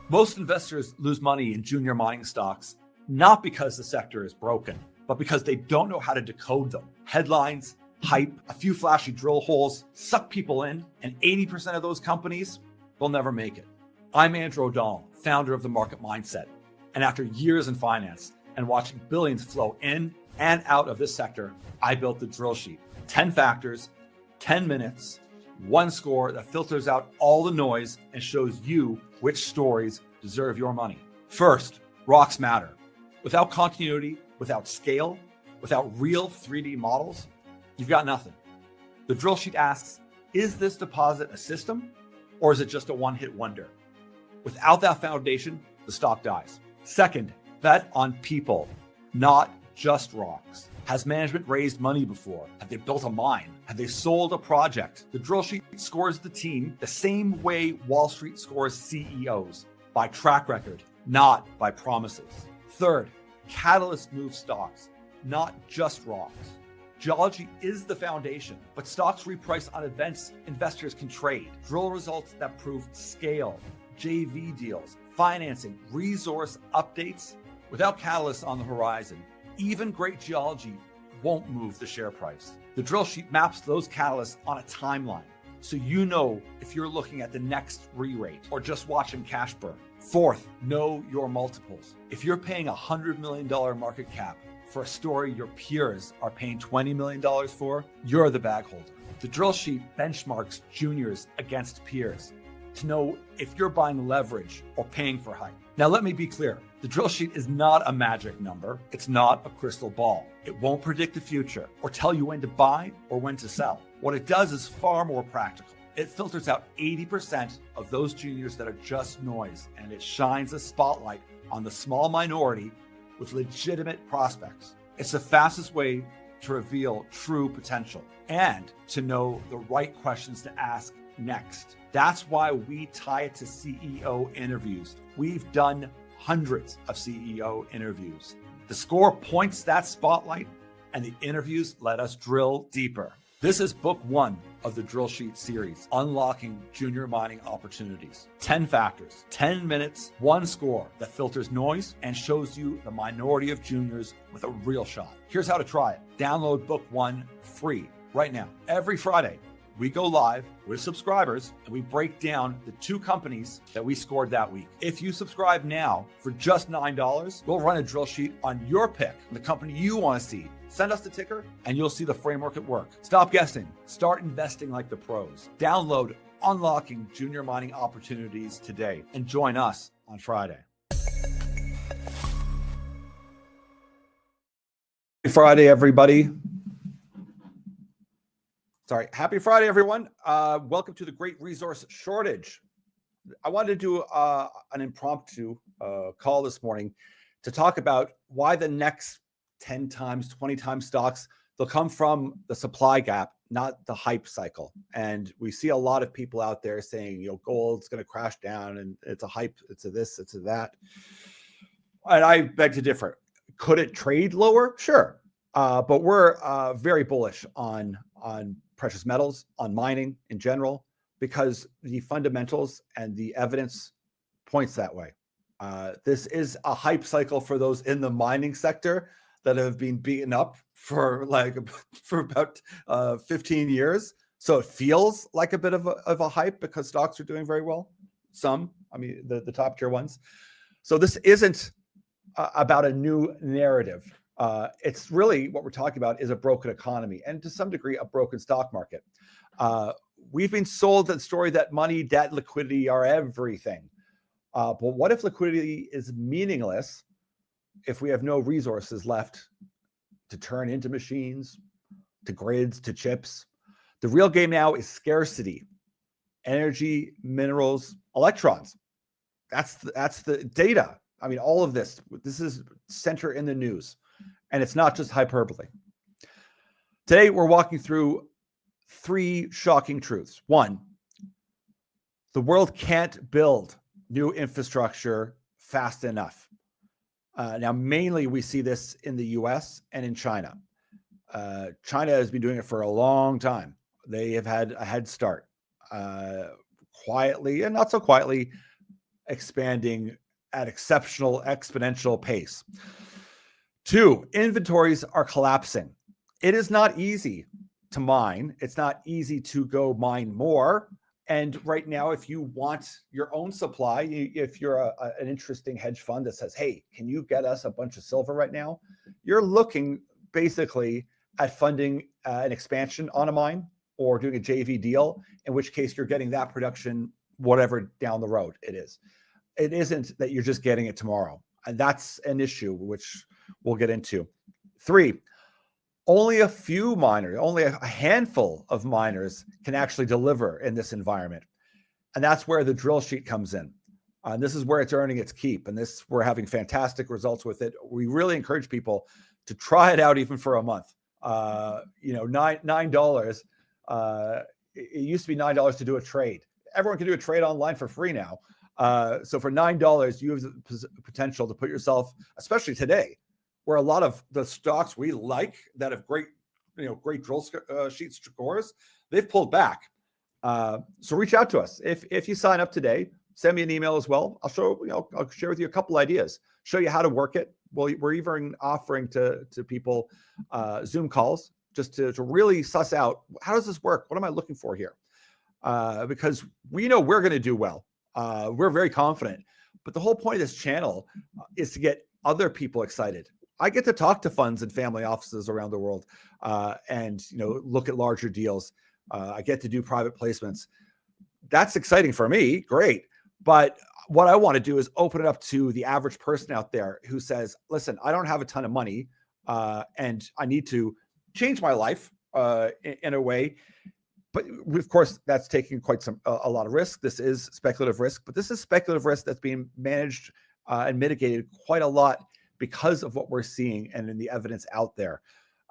Most investors lose money in junior mining stocks, not because the sector is broken, but because they don't know how to decode them. Headlines, hype, a few flashy drill holes suck people in, and 80% of those companies will never make it. I'm Andrew O'Donnell, founder of The Market Mindset. And after years in finance and watching billions flow in and out of this sector, I built the Drillsheet. 10 factors, 10 minutes, one score that filters out all the noise and shows you which stories deserve your money. First, rocks matter. Without continuity, without scale, without real 3D models, you've got nothing. The Drillsheet asks, is this deposit a system or is it just a one-hit wonder? Without that foundation, the stock dies. Second, bet on people, not just rocks. Has management raised money before? Have they built a mine? Have they sold a project? The Drillsheet scores the team the same way Wall Street scores CEOs, by track record, not by promises. Third, catalysts move stocks, not just rocks. Geology is the foundation, but stocks reprice on events investors can trade. Drill results that prove scale, JV deals, financing, resource updates. Without catalysts on the horizon, even great geology won't move the share price. The Drillsheet maps those catalysts on a timeline, so you know if you're looking at the next re-rate or just watching cash burn. Fourth, know your multiples. If you're paying $100 million market cap for a story your peers are paying $20 million for, you're the bag holder. The Drillsheet benchmarks juniors against peers to know if you're buying leverage or paying for hype. Now, let me be clear. The Drillsheet is not a magic number. It's not a crystal ball. It won't predict the future or tell you when to buy or when to sell. What it does is far more practical. It filters out 80% of those juniors that are just noise, and it shines a spotlight on the small minority with legitimate prospects. It's the fastest way to reveal true potential and to know the right questions to ask next. That's why we tie it to CEO interviews. We've done hundreds of CEO interviews. The score points that spotlight, and the interviews let us drill deeper. This is book one of the Drillsheet series, Unlocking Junior Mining Opportunities. 10 factors, 10 minutes, one score that filters noise and shows you the minority of juniors with a real shot. Here's how to try it. Download book one free right now. Every Friday, we go live with subscribers and we break down the 2 companies that we scored that week. If you subscribe now for just $9, we'll run a drill sheet on your pick, the company you want to see. Send us the ticker and you'll see the framework at work. Stop guessing. Start investing like the pros. Download Unlocking Junior Mining Opportunities today and join us on Friday. Friday, everybody. Happy Friday, everyone. Welcome to the Great Resource Shortage. I wanted to do an impromptu call this morning to talk about why the next 10 times, 20 times stocks, they'll come from the supply gap, not the hype cycle. And we see a lot of people out there saying, gold's going to crash down and it's a hype, it's a this, it's a that. And I beg to differ. Could it trade lower? Sure. But we're very bullish on precious metals, on mining in general, because the fundamentals and the evidence points that way. This is a hype cycle for those in the mining sector that have been beaten up for about 15 years. So it feels like a bit of a hype because stocks are doing very well. The top tier ones. So this isn't about a new narrative. It's really what we're talking about is a broken economy and to some degree a broken stock market. We've been sold the story that money, debt, liquidity are everything. But what if liquidity is meaningless if we have no resources left to turn into machines, to grids, to chips? The real game now is scarcity, energy, minerals, electrons. That's the data. All of this is center in the news. And it's not just hyperbole. Today, we're walking through 3 shocking truths. 1, the world can't build new infrastructure fast enough. Now, mainly we see this in the US and in China. China has been doing it for a long time. They have had a head start. Quietly and not so quietly, expanding at exponential pace. 2, inventories are collapsing. It is not easy to mine. It's not easy to go mine more. And right now, if you want your own supply, if you're an interesting hedge fund that says, hey, can you get us a bunch of silver right now? You're looking basically at funding an expansion on a mine or doing a JV deal, in which case you're getting that production, whatever down the road it is. It isn't that you're just getting it tomorrow. And that's an issue, which we'll get into. 3, only a few miners, only a handful of miners can actually deliver in this environment. And that's where the drill sheet comes in. And this is where it's earning its keep. And we're having fantastic results with it. We really encourage people to try it out even for a month. $9. It used to be $9 to do a trade. Everyone can do a trade online for free now. So for $9, you have the potential to put yourself, especially today, where a lot of the stocks we like that have great drill sheet scores, they've pulled back. So reach out to us. If you sign up today, send me an email as well. I'll share with you a couple ideas, show you how to work it. Well, we're even offering to people Zoom calls just to really suss out, how does this work? What am I looking for here? Because we know we're going to do well. We're very confident. But the whole point of this channel is to get other people excited. I get to talk to funds and family offices around the world and look at larger deals. I get to do private placements. That's exciting for me. Great. But what I want to do is open it up to the average person out there who says, listen, I don't have a ton of money and I need to change my life in a way. But of course, that's taking a lot of risk. This is speculative risk, but this is speculative risk that's being managed and mitigated quite a lot because of what we're seeing and in the evidence out there.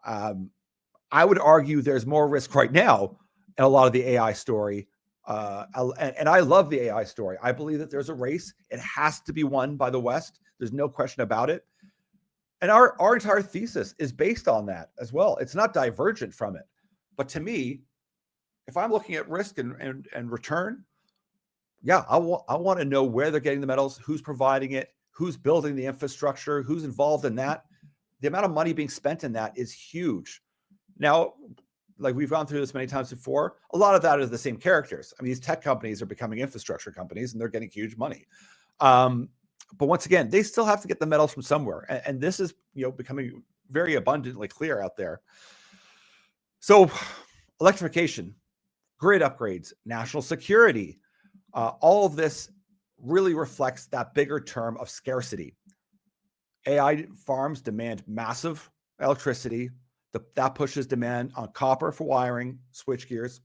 I would argue there's more risk right now in a lot of the AI story. And I love the AI story. I believe that there's a race. It has to be won by the West. There's no question about it. And our entire thesis is based on that as well. It's not divergent from it. But to me, if I'm looking at risk and return, yeah, I want to know where they're getting the metals, who's providing it, who's building the infrastructure, who's involved in that. The amount of money being spent in that is huge. Now, like we've gone through this many times before, a lot of that is the same characters. I mean, these tech companies are becoming infrastructure companies and they're getting huge money. But once again, they still have to get the metals from somewhere. And this is, becoming very abundantly clear out there. So electrification, grid upgrades, national security, all of this really reflects that bigger term of scarcity. AI farms demand massive electricity. That pushes demand on copper for wiring, switch gears,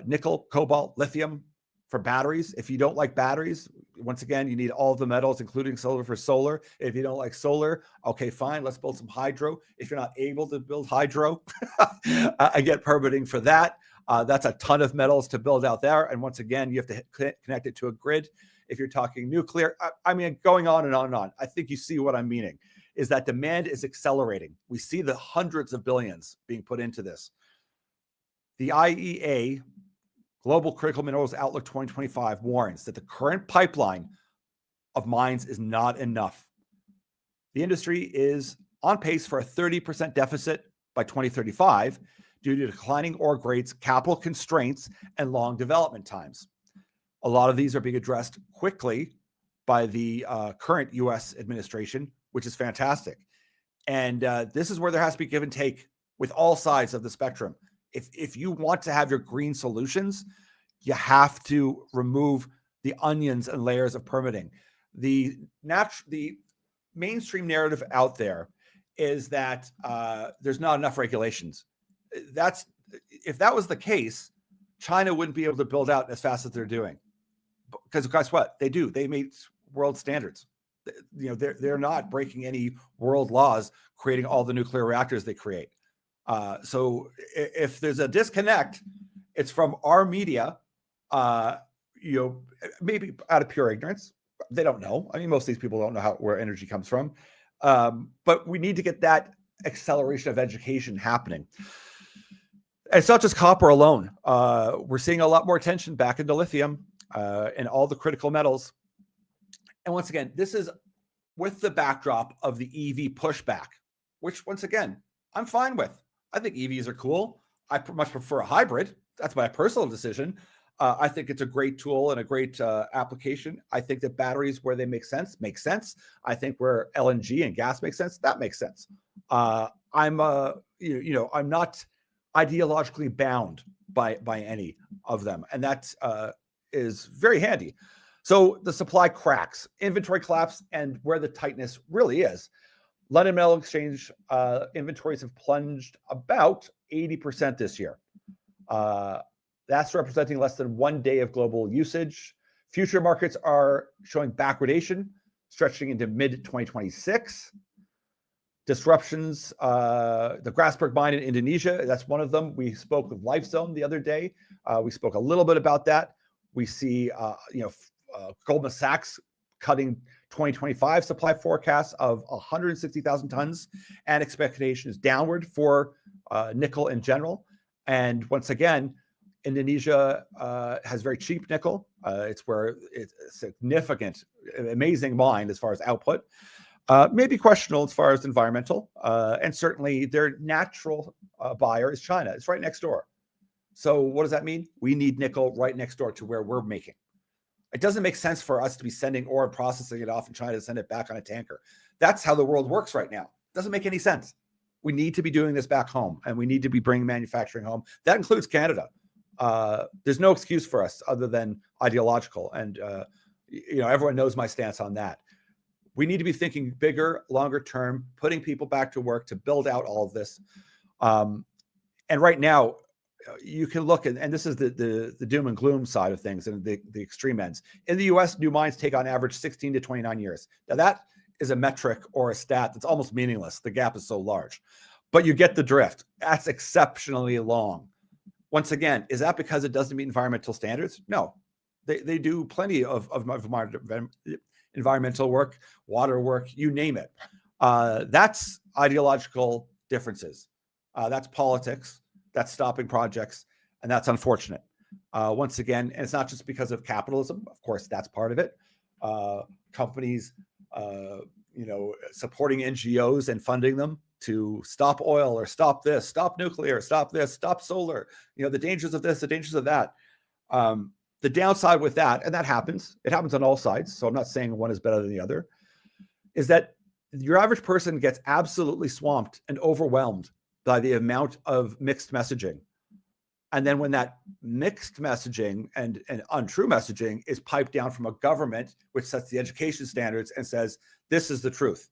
nickel, cobalt, lithium for batteries. If you don't like batteries, once again, you need all of the metals, including silver for solar. If you don't like solar, okay, fine, let's build some hydro. If you're not able to build hydro, I get permitting for that. That's a ton of metals to build out there. And once again, you have to connect it to a grid. If you're talking nuclear, I mean, going on and on and on. I think you see what I'm meaning, is that demand is accelerating. We see the hundreds of billions being put into this. The IEA, Global Critical Minerals Outlook 2025, warns that the current pipeline of mines is not enough. The industry is on pace for a 30% deficit by 2035 due to declining ore grades, capital constraints, and long development times. A lot of these are being addressed quickly by the current U.S. administration, which is fantastic. And this is where there has to be give and take with all sides of the spectrum. If you want to have your green solutions, you have to remove the onions and layers of permitting. The mainstream narrative out there is that there's not enough regulations. If that was the case, China wouldn't be able to build out as fast as they're doing. Because guess what? They do. They meet world standards. They're not breaking any world laws, creating all the nuclear reactors they create. So if there's a disconnect, it's from our media, maybe out of pure ignorance. They don't know. I mean, most of these people don't know where energy comes from. But we need to get that acceleration of education happening. It's not just copper alone. We're seeing a lot more attention back into lithium and all the critical metals. And once again, this is with the backdrop of the EV pushback, which once again, I'm fine with. I think EVs are cool. I much prefer a hybrid. That's my personal decision. I think it's a great tool and a great application. I think that batteries where they make sense. I think where LNG and gas makes sense, that makes sense. I'm I'm not ideologically bound by any of them, and that is very handy. So the supply cracks, inventory collapse, and where the tightness really is. London Metal Exchange inventories have plunged about 80% this year. That's representing less than 1 day of global usage. Future markets are showing backwardation, stretching into mid-2026. Disruptions, the Grasberg mine in Indonesia, that's one of them. We spoke with Lifezone the other day. We spoke a little bit about that. We see, Goldman Sachs cutting 2025 supply forecasts of 160,000 tons and expectations downward for nickel in general. And once again, Indonesia has very cheap nickel. It's where it's a significant, amazing mine as far as output. Maybe questionable as far as environmental. And certainly their natural buyer is China. It's right next door. So what does that mean? We need nickel right next door to where we're making. It doesn't make sense for us to be sending ore and processing it off in China to send it back on a tanker. That's how the world works right now. It doesn't make any sense. We need to be doing this back home, and we need to be bringing manufacturing home. That includes Canada. There's no excuse for us other than ideological. And, everyone knows my stance on that. We need to be thinking bigger, longer term, putting people back to work to build out all of this. And right now, you can look at, and this is the doom and gloom side of things and the extreme ends. In the US, new mines take on average 16 to 29 years. Now that is a metric or a stat that's almost meaningless. The gap is so large, but you get the drift. That's exceptionally long. Once again, is that because it doesn't meet environmental standards? No, they do plenty of environmental work, water work, you name it. That's ideological differences. That's politics. That's stopping projects, and that's unfortunate. Once again, and it's not just because of capitalism. Of course, that's part of it. Companies, supporting NGOs and funding them to stop oil or stop this, stop nuclear, stop this, stop solar. The dangers of this, the dangers of that. The downside with that, and that happens. It happens on all sides. So I'm not saying one is better than the other. Is that your average person gets absolutely swamped and overwhelmed by the amount of mixed messaging. And then when that mixed messaging and untrue messaging is piped down from a government, which sets the education standards and says, this is the truth,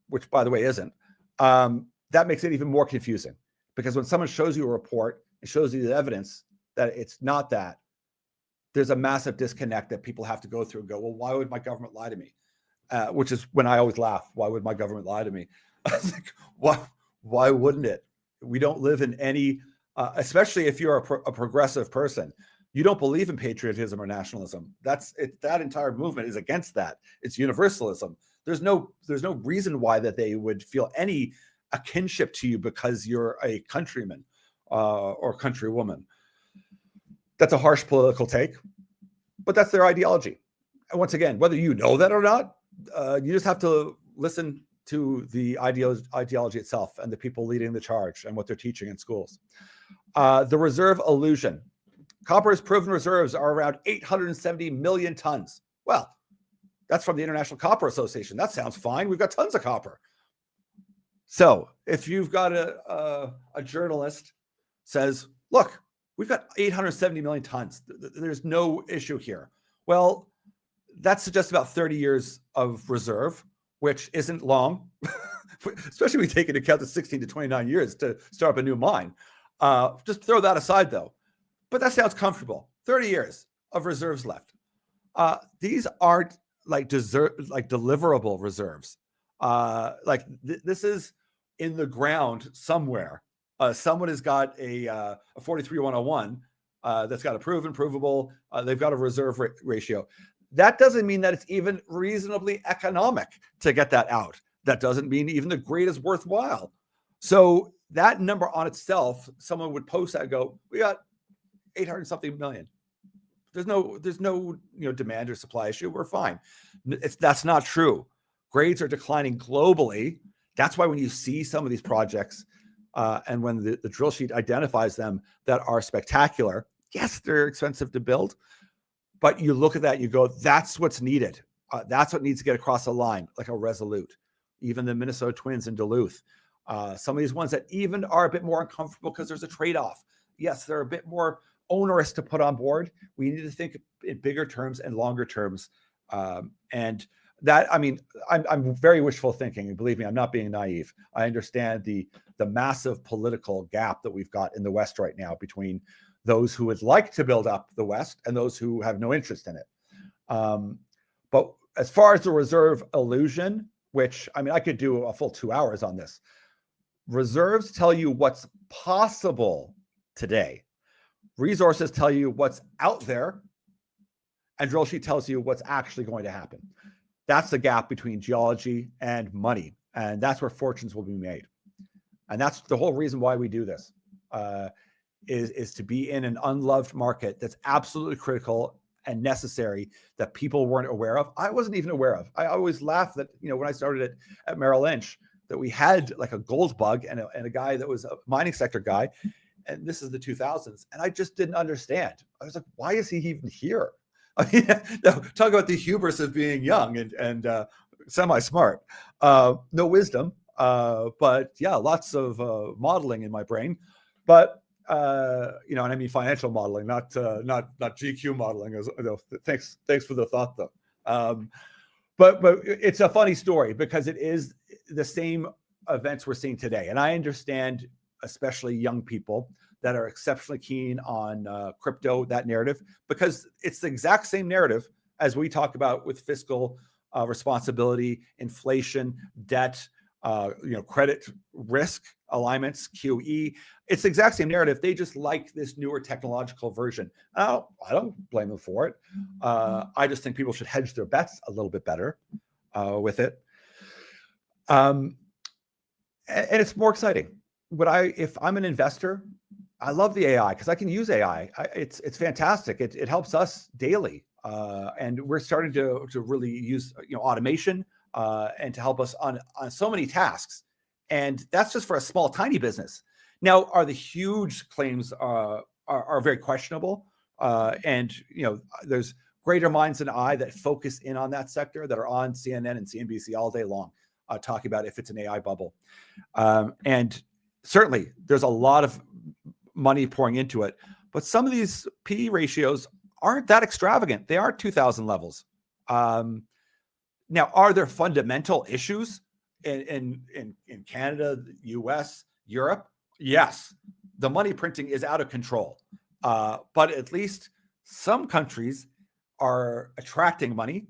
which by the way, isn't, that makes it even more confusing. Because when someone shows you a report and shows you the evidence that it's not that, there's a massive disconnect that people have to go through and go, well, why would my government lie to me? Which is when I always laugh. Why would my government lie to me? I think, why wouldn't it? We don't live in any, especially if you're a progressive person, you don't believe in patriotism or nationalism. That entire movement is against that. It's universalism. There's no reason why that they would feel any a kinship to you because you're a countryman or countrywoman. That's a harsh political take, but that's their ideology. And once again, whether you know that or not, you just have to listen to the ideology itself and the people leading the charge and what they're teaching in schools. The reserve illusion. Copper's proven reserves are around 870 million tons. Well, that's from the International Copper Association. That sounds fine. We've got tons of copper. So if you've got a journalist says, look, we've got 870 million tons. There's no issue here. Well, that suggests about 30 years of reserve, which isn't long, especially when you take into account the 16 to 29 years to start up a new mine. Just throw that aside, though. But that sounds comfortable. 30 years of reserves left. These aren't like deliverable reserves. This is in the ground somewhere. Someone has got a 43101 that's got a provable. They've got a reserve ratio. That doesn't mean that it's even reasonably economic to get that out. That doesn't mean even the grade is worthwhile. So that number on itself, someone would post that and go, we got 800 something million. There's no demand or supply issue. We're fine. That's not true. Grades are declining globally. That's why when you see some of these projects and when the drill sheet identifies them that are spectacular, yes, they're expensive to build, but you look at that, you go, that's what's needed. That's what needs to get across the line, like a Resolute, even the Minnesota Twins in Duluth. Some of these ones that even are a bit more uncomfortable because there's a trade-off. Yes, they're a bit more onerous to put on board. We need to think in bigger terms and longer terms. And that, I mean, I'm very wishful thinking. And believe me, I'm not being naive. I understand the massive political gap that we've got in the West right now between those who would like to build up the West and those who have no interest in it. But as far as the reserve illusion, which, I mean, I could do a full 2 hours on this. Reserves tell you what's possible today. Resources tell you what's out there, and Drillsheet tells you what's actually going to happen. That's the gap between geology and money, and that's where fortunes will be made. And that's the whole reason why we do this, is to be in an unloved market that's absolutely critical and necessary that people weren't aware of. I wasn't even aware of. I always laugh that, when I started at Merrill Lynch, that we had like a gold bug and a guy that was a mining sector guy. And this is the 2000s. And I just didn't understand. I was like, why is he even here? I mean, talk about the hubris of being young and semi-smart. No wisdom, but yeah, lots of modeling in my brain. But and I mean financial modeling, not GQ modeling. Thanks for the thought, though. But it's a funny story because it is the same events we're seeing today, and I understand, especially young people that are exceptionally keen on crypto, that narrative, because it's the exact same narrative as we talk about with fiscal responsibility, inflation, debt, credit risk alignments, QE. It's the exact same narrative. They just like this newer technological version. I don't blame them for it. I just think people should hedge their bets a little bit better with it. And it's more exciting. If I'm an investor, I love the AI because I can use AI. It's fantastic. It helps us daily, and we're starting to really use automation and to help us on so many tasks. And that's just for a small, tiny business. Now, are the huge claims are very questionable, and there's greater minds than I that focus in on that sector that are on CNN and CNBC all day long talking about if it's an AI bubble, and certainly there's a lot of money pouring into it, but some of these PE ratios aren't that extravagant. They aren't 2000 levels. Now, are there fundamental issues in Canada, US, Europe? Yes, the money printing is out of control, but at least some countries are attracting money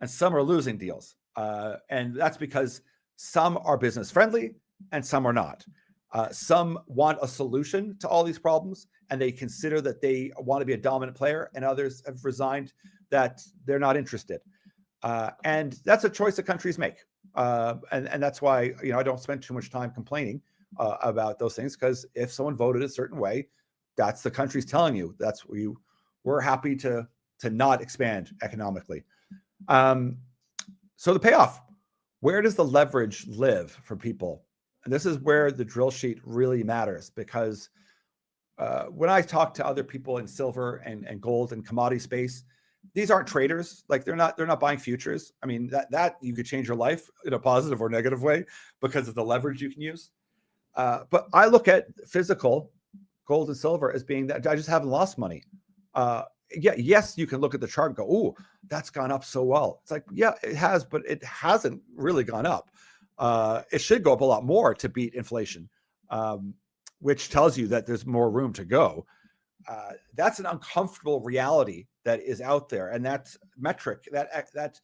and some are losing deals. And that's because some are business friendly and some are not. Some want a solution to all these problems and they consider that they want to be a dominant player, and others have resigned that they're not interested. And that's a choice that countries make. And that's why, I don't spend too much time complaining about those things, because if someone voted a certain way, that's the country's telling you that's where we're happy to not expand economically. So the payoff, where does the leverage live for people? And this is where the drill sheet really matters, because when I talk to other people in silver and gold and commodity space, these aren't traders. Like they're not buying futures. I mean, that you could change your life in a positive or negative way because of the leverage you can use. But I look at physical gold and silver as being that I just haven't lost money. Yes, you can look at the chart and go, oh, that's gone up so well. It's like, yeah, it has, but it hasn't really gone up. It should go up a lot more to beat inflation, which tells you that there's more room to go. That's an uncomfortable reality that is out there. And that metric, that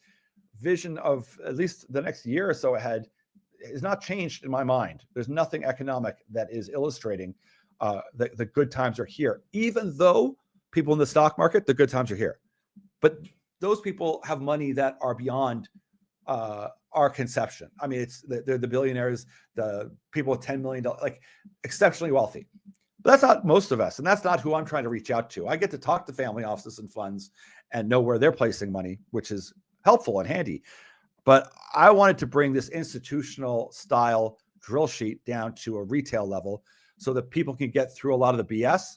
vision of at least the next year or so ahead is not changed in my mind. There's nothing economic that is illustrating the good times are here, even though people in the stock market, the good times are here. But those people have money that are beyond our conception. I mean, they're the billionaires, the people with $10 million, like exceptionally wealthy. But that's not most of us, and that's not who I'm trying to reach out to. I get to talk to family offices and funds and know where they're placing money, which is helpful and handy. But I wanted to bring this institutional style drill sheet down to a retail level so that people can get through a lot of the BS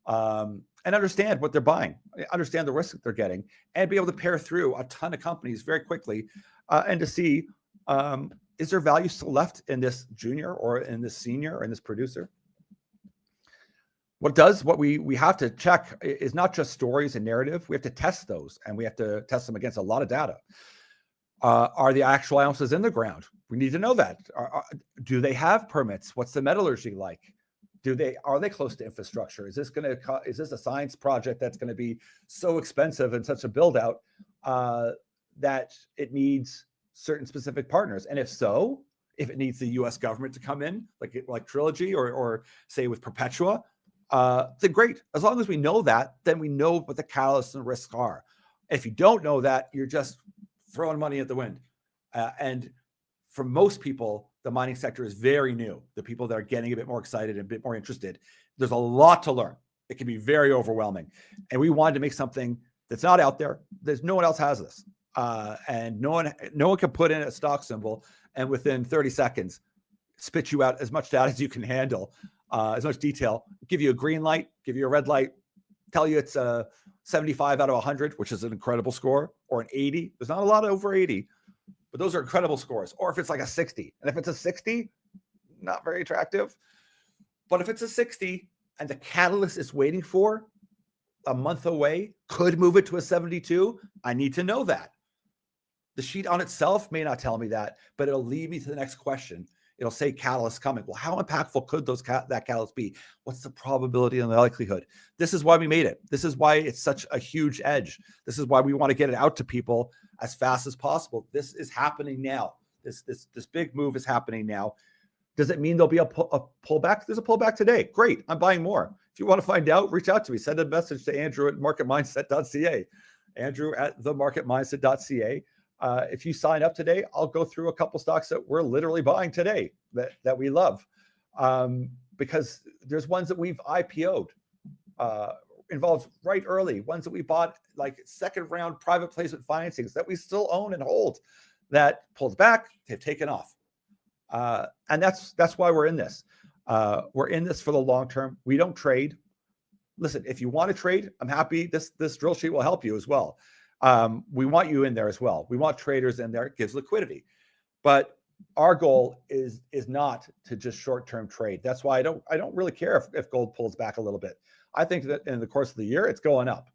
and understand what they're buying, understand the risk that they're getting, and be able to pair through a ton of companies very quickly and to see, is there value still left in this junior or in this senior or in this producer? What we have to check is not just stories and narrative. We have to test those, and we have to test them against a lot of data. Are the actual ounces in the ground? We need to know that. Do they have permits? What's the metallurgy like? Are they close to infrastructure? Is this a science project that's going to be so expensive and such a build out that it needs certain specific partners? And if so, if it needs the U.S. government to come in, like Trilogy or say with Perpetua, then great. As long as we know that, then we know what the catalysts and risks are. If you don't know that, you're just throwing money at the wind. And for most people, the mining sector is very new. The people that are getting a bit more excited and a bit more interested, there's a lot to learn. It can be very overwhelming. And we wanted to make something that's not out there. There's no one else has this. And no one can put in a stock symbol and within 30 seconds spit you out as much data as you can handle, as much detail, give you a green light, give you a red light, tell you it's a 75 out of 100, which is an incredible score, or an 80. There's not a lot over 80, but those are incredible scores. Or if it's like a 60, and if it's a 60, not very attractive. But if it's a 60 and the catalyst is waiting for a month away, could move it to a 72, I need to know that. The sheet on itself may not tell me that, but it'll lead me to the next question. It'll say catalyst coming. Well, how impactful could that catalyst be? What's the probability and the likelihood? This is why we made it. This is why it's such a huge edge. This is why we want to get it out to people as fast as possible. This is happening now. This big move is happening now. Does it mean there'll be a pullback? There's a pullback today. Great. I'm buying more. If you want to find out, reach out to me. Send a message to Andrew at marketmindset.ca. Andrew at themarketmindset.ca. If you sign up today, I'll go through a couple stocks that we're literally buying today that we love, because there's ones that we've IPO'd, involved right early, ones that we bought like second round private placement financings that we still own and hold that pulled back, they've taken off. And that's why we're in this. We're in this for the long term. We don't trade. Listen, if you want to trade, I'm happy. This drill sheet will help you as well. We want you in there as well. We want traders in there. It gives liquidity. But our goal is not to just short-term trade. That's why I don't really care if gold pulls back a little bit. I think that in the course of the year, it's going up.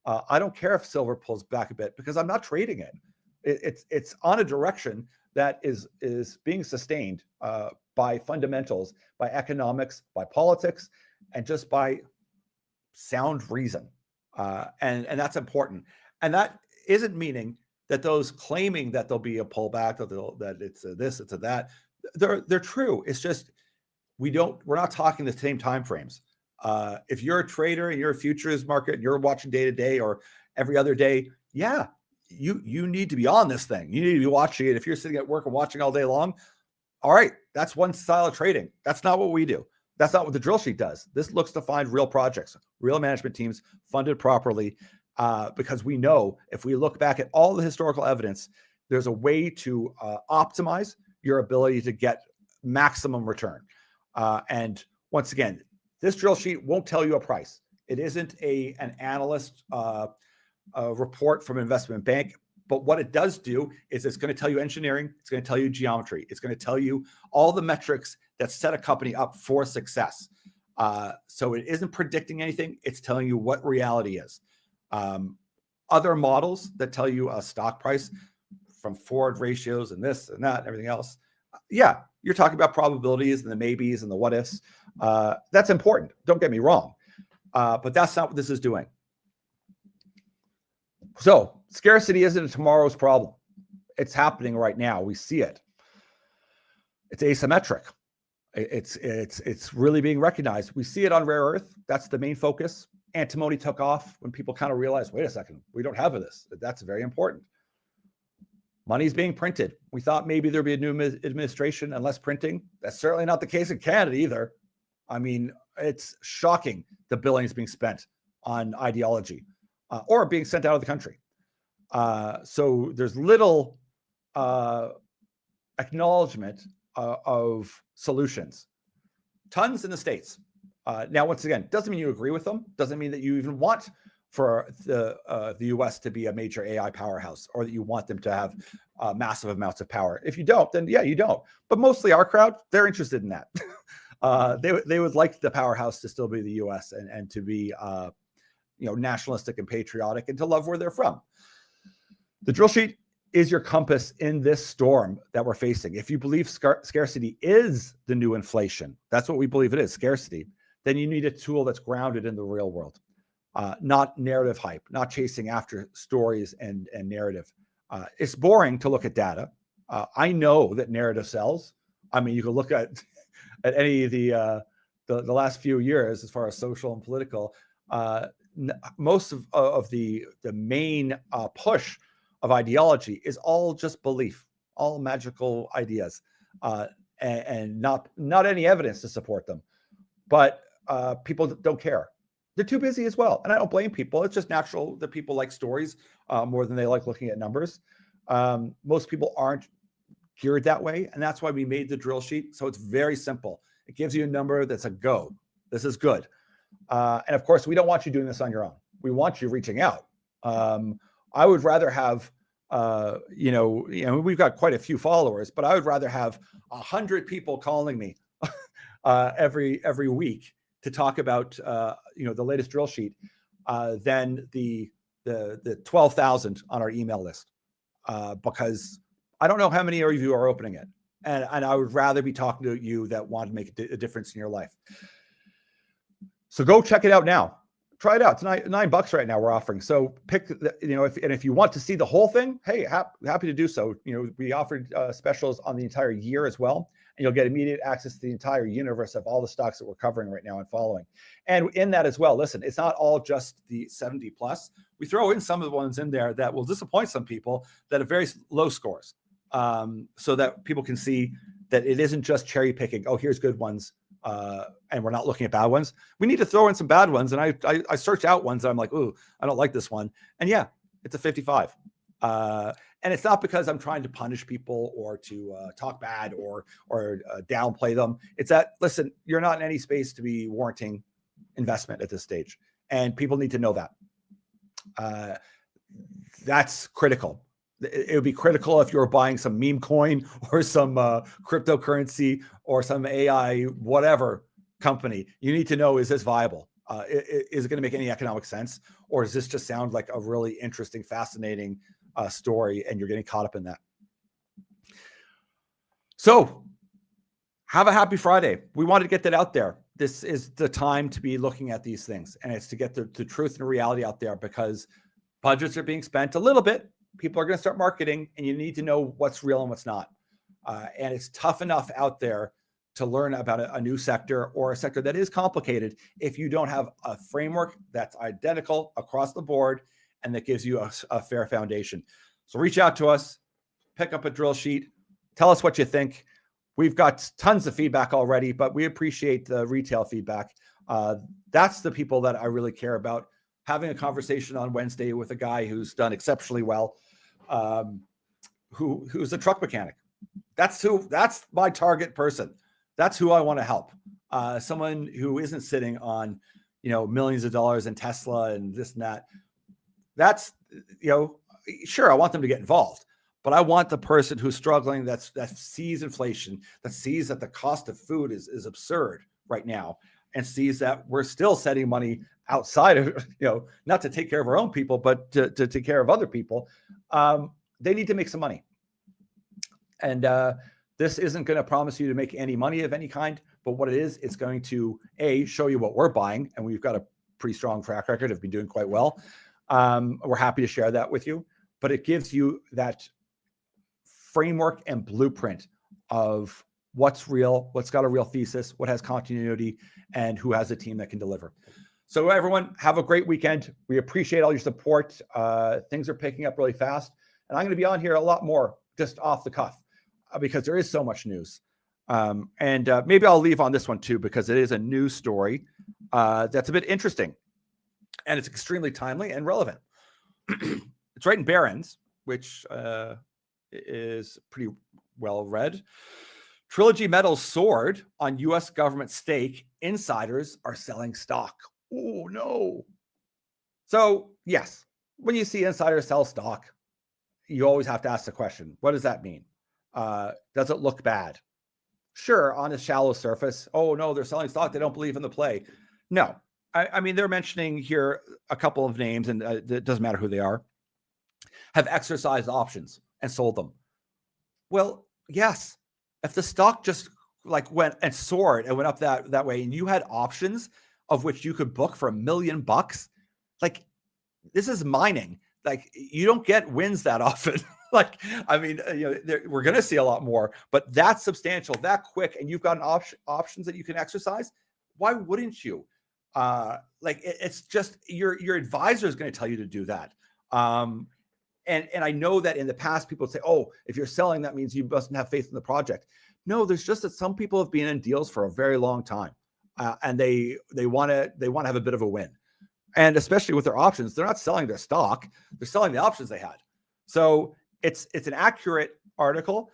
I don't care if silver pulls back a bit because I'm not trading it. It's on a direction that is being sustained by fundamentals, by economics, by politics, and just by sound reason. And that's important. And that isn't meaning that those claiming that there'll be a pullback, that it's a this, it's a that, they're true. It's just we're not talking the same time frames. If you're a trader and you're a futures market and you're watching day to day or every other day, yeah, you need to be on this thing. You need to be watching it. If you're sitting at work and watching all day long, all right, that's one style of trading. That's not what we do. That's not what the drill sheet does. This looks to find real projects, real management teams funded properly, because we know if we look back at all the historical evidence, there's a way to optimize your ability to get maximum return. And once again, this drill sheet won't tell you a price. It isn't an analyst report from an investment bank. But what it does do is it's going to tell you engineering. It's going to tell you geometry. It's going to tell you all the metrics that set a company up for success. So it isn't predicting anything. It's telling you what reality is. Other models that tell you a stock price from forward ratios and this and that and everything else. Yeah, you're talking about probabilities and the maybes and the what ifs. That's important. Don't get me wrong. But that's not what this is doing. So scarcity isn't tomorrow's problem. It's happening right now. We see it. It's asymmetric. It's really being recognized. We see it on rare earth. That's the main focus. Antimony took off when people kind of realized, wait a second, we don't have this. That's very important. Money's being printed. We thought maybe there'd be a new administration and less printing. That's certainly not the case in Canada either. I mean, it's shocking the billions being spent on ideology or being sent out of the country. So there's little acknowledgement of solutions. Tons in the States. Now, once again, doesn't mean you agree with them. Doesn't mean that you even want for the U.S. to be a major AI powerhouse, or that you want them to have massive amounts of power. If you don't, then yeah, you don't. But mostly our crowd, they're interested in that. They would like the powerhouse to still be the U.S. and to be nationalistic and patriotic, and to love where they're from. The drill sheet is your compass in this storm that we're facing. If you believe scarcity is the new inflation, that's what we believe it is, scarcity, then you need a tool that's grounded in the real world, not narrative hype, not chasing after stories and narrative. It's boring to look at data. I know that narrative sells. I mean, you can look at any of the last few years as far as social and political. Most of the main push of ideology is all just belief, all magical ideas, and not any evidence to support them. But people don't care. They're too busy as well. And I don't blame people. It's just natural that people like stories more than they like looking at numbers. Most people aren't geared that way. And that's why we made the drill sheet. So it's very simple. It gives you a number that's a go. This is good. And of course, we don't want you doing this on your own. We want you reaching out. I would rather have, we've got quite a few followers, but I would rather have 100 people calling me every week to talk about, the latest drill sheet than the 12,000 on our email list, because I don't know how many of you are opening it. And I would rather be talking to you that want to make a difference in your life. So go check it out now. Try it out. It's $9 right now we're offering. So pick, if you want to see the whole thing, hey, happy to do so. We offered specials on the entire year as well, and you'll get immediate access to the entire universe of all the stocks that we're covering right now and following. And in that as well, listen, it's not all just the 70 plus. We throw in some of the ones in there that will disappoint some people that have very low scores, so that people can see that it isn't just cherry picking. Oh, here's good ones. And we're not looking at bad ones. We need to throw in some bad ones. And I search out ones that I'm like, ooh, I don't like this one. And yeah, it's a 55. And it's not because I'm trying to punish people or to talk bad or downplay them. It's that, listen, you're not in any space to be warranting investment at this stage. And people need to know that. That's critical. It would be critical if you were buying some meme coin or some cryptocurrency or some AI, whatever company. You need to know, is this viable? Is it going to make any economic sense? Or does this just sound like a really interesting, fascinating story and you're getting caught up in that? So have a happy Friday. We wanted to get that out there. This is the time to be looking at these things. And it's to get the truth and reality out there, because budgets are being spent a little bit. People are going to start marketing, and you need to know what's real and what's not. And it's tough enough out there to learn about a new sector or a sector that is complicated if you don't have a framework that's identical across the board and that gives you a fair foundation. So reach out to us, pick up a drill sheet, tell us what you think. We've got tons of feedback already, but we appreciate the retail feedback. That's the people that I really care about. Having a conversation on Wednesday with a guy who's done exceptionally well, who's a truck mechanic. That's my target person. That's who I want to help. Someone who isn't sitting on, millions of dollars in Tesla and this and that. That's, sure, I want them to get involved, but I want the person who's struggling, that sees inflation, that sees that the cost of food is absurd right now, and sees that we're still sending money outside of, not to take care of our own people, but to take care of other people. They need to make some money. And this isn't going to promise you to make any money of any kind, but what it is, it's going to, show you what we're buying. And we've got a pretty strong track record of been doing quite well. We're happy to share that with you, but it gives you that framework and blueprint of what's real, what's got a real thesis, what has continuity, and who has a team that can deliver. So everyone, have a great weekend. We appreciate all your support. Things are picking up really fast. And I'm going to be on here a lot more just off the cuff because there is so much news. And maybe I'll leave on this one too, because it is a news story that's a bit interesting, and it's extremely timely and relevant. It's right in Barron's, which is pretty well read. Trilogy Metals soared on U.S. government stake. Insiders are selling stock. Oh, no. So, yes, when you see insiders sell stock, you always have to ask the question, what does that mean? Does it look bad? Sure, on a shallow surface, oh, no, they're selling stock. They don't believe in the play. No. I mean, they're mentioning here a couple of names, and it doesn't matter who they are, have exercised options and sold them. Well, yes. If the stock just like went and soared and went up that way, and you had options of which you could book for $1 million, like this is mining. Like you don't get wins that often. Like, I mean, we're going to see a lot more, but that's substantial, that quick, and you've got an options that you can exercise. Why wouldn't you? It's just your advisor is going to tell you to do that. And I know that in the past, people say, oh, if you're selling, that means you mustn't have faith in the project. No, there's just that some people have been in deals for a very long time, and they want to have a bit of a win. And especially with their options, they're not selling their stock; they're selling the options they had. So it's an accurate article.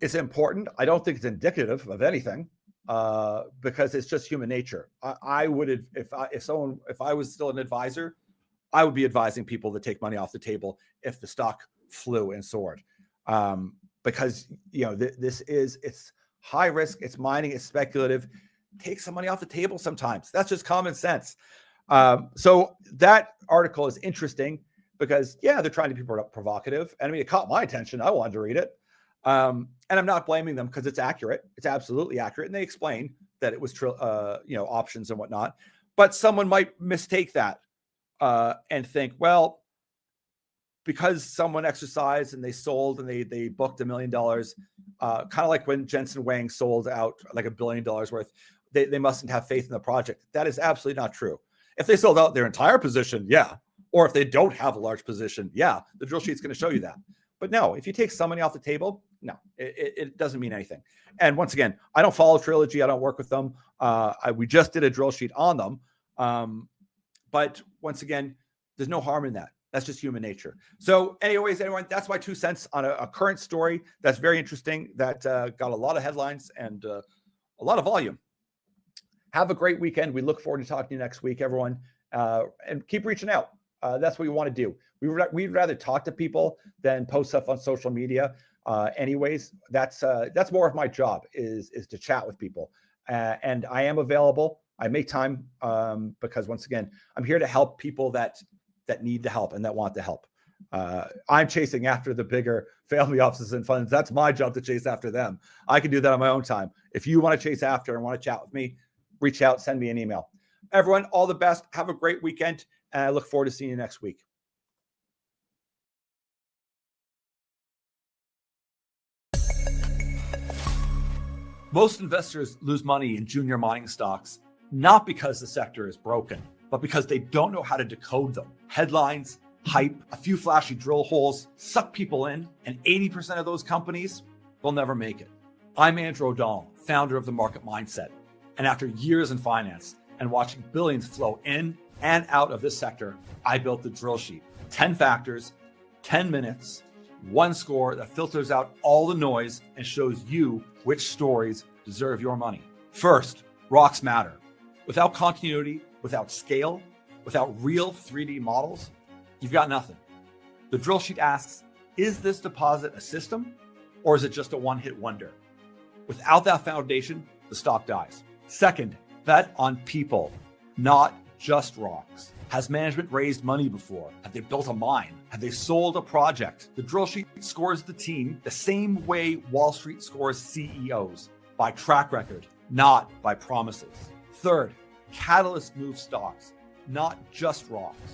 It's important. I don't think it's indicative of anything, because it's just human nature. I would, if I was still an advisor, I would be advising people to take money off the table if the stock flew and soared, because it's high risk, it's mining, it's speculative. Take some money off the table sometimes. That's just common sense. So that article is interesting because they're trying to be provocative, and I mean it caught my attention. I wanted to read it, and I'm not blaming them because it's accurate. It's absolutely accurate, and they explain that it was options and whatnot. But someone might mistake that. And think, well, because someone exercised and they sold and they booked $1 million, kind of like when Jensen Huang sold out like $1 billion worth, they mustn't have faith in the project. That is absolutely not true. If they sold out their entire position, or if they don't have a large position, the drill sheet's going to show you that. But no, if you take some money off the table, no, it doesn't mean anything. And once again, I don't follow Trilogy. I don't work with them. We just did a drill sheet on them. But once again, there's no harm in that. That's just human nature. So anyways, everyone, that's my 2 cents on a current story that's very interesting, that got a lot of headlines and a lot of volume. Have a great weekend. We look forward to talking to you next week, everyone. And keep reaching out. That's what we want to do. We'd rather talk to people than post stuff on social media. Anyways, that's more of my job is to chat with people. And I am available. I make time because once again, I'm here to help people that need the help and that want the help. I'm chasing after the bigger family offices and funds. That's my job to chase after them. I can do that on my own time. If you want to chase after and want to chat with me, reach out, send me an email. Everyone, all the best. Have a great weekend. And I look forward to seeing you next week. Most investors lose money in junior mining stocks, not because the sector is broken, but because they don't know how to decode them. Headlines, hype, a few flashy drill holes suck people in, and 80% of those companies will never make it. I'm Andrew O'Donnell, founder of The Market Mindset. And after years in finance and watching billions flow in and out of this sector, I built the Drillsheet. 10 factors, 10 minutes, one score that filters out all the noise and shows you which stories deserve your money. First, rocks matter. Without continuity, without scale, without real 3D models, you've got nothing. The Drillsheet asks, is this deposit a system or is it just a one-hit wonder? Without that foundation, the stock dies. Second, bet on people, not just rocks. Has management raised money before? Have they built a mine? Have they sold a project? The Drillsheet scores the team the same way Wall Street scores CEOs, by track record, not by promises. Third, catalyst move stocks, not just rocks.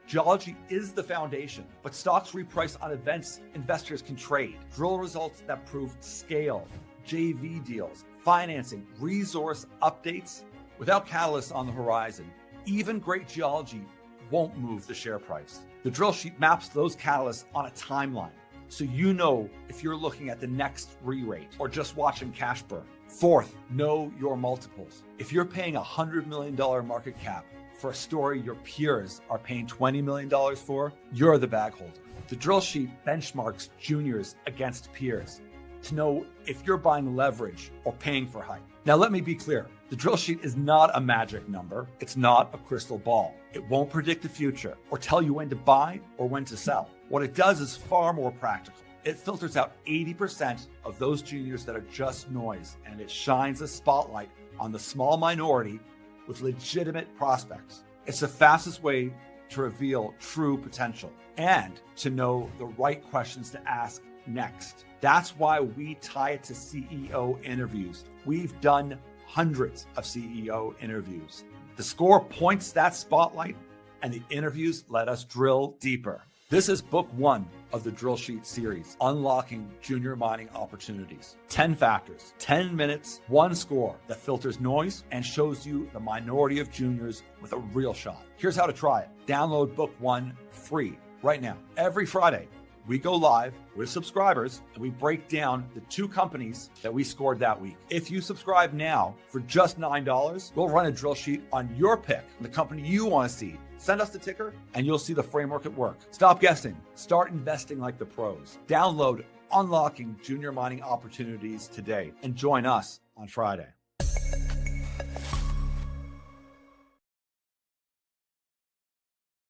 Geology is the foundation, but stocks reprice on events investors can trade. Drill results that prove scale, JV deals, financing, resource updates. Without catalysts on the horizon, even great geology won't move the share price. The Drillsheet maps those catalysts on a timeline. so you know if you're looking at the next re-rate or just watching cash burn. Fourth, know your multiples. If you're paying $100 million market cap for a story your peers are paying $20 million for, you're the bag holder. The Drillsheet benchmarks juniors against peers to know if you're buying leverage or paying for hype. Now, let me be clear. The Drillsheet is not a magic number. It's not a crystal ball. It won't predict the future or tell you when to buy or when to sell. What it does is far more practical. It filters out 80% of those juniors that are just noise, and it shines a spotlight on the small minority with legitimate prospects. It's the fastest way to reveal true potential and to know the right questions to ask next. That's why we tie it to CEO interviews. We've done hundreds of CEO interviews. The score points that spotlight, and the interviews let us drill deeper. This is book 1 of the Drillsheet series, Unlocking Junior Mining Opportunities. 10 factors, 10 minutes, 1 score that filters noise and shows you the minority of juniors with a real shot. Here's how to try it. Download book 1 free right now. Every Friday, we go live with subscribers and we break down the 2 companies that we scored that week. If you subscribe now for just $9, we'll run a drill sheet on your pick, the company you want to see. Send us the ticker and you'll see the framework at work. Stop guessing. Start investing like the pros. Download Unlocking Junior Mining Opportunities today and join us on Friday.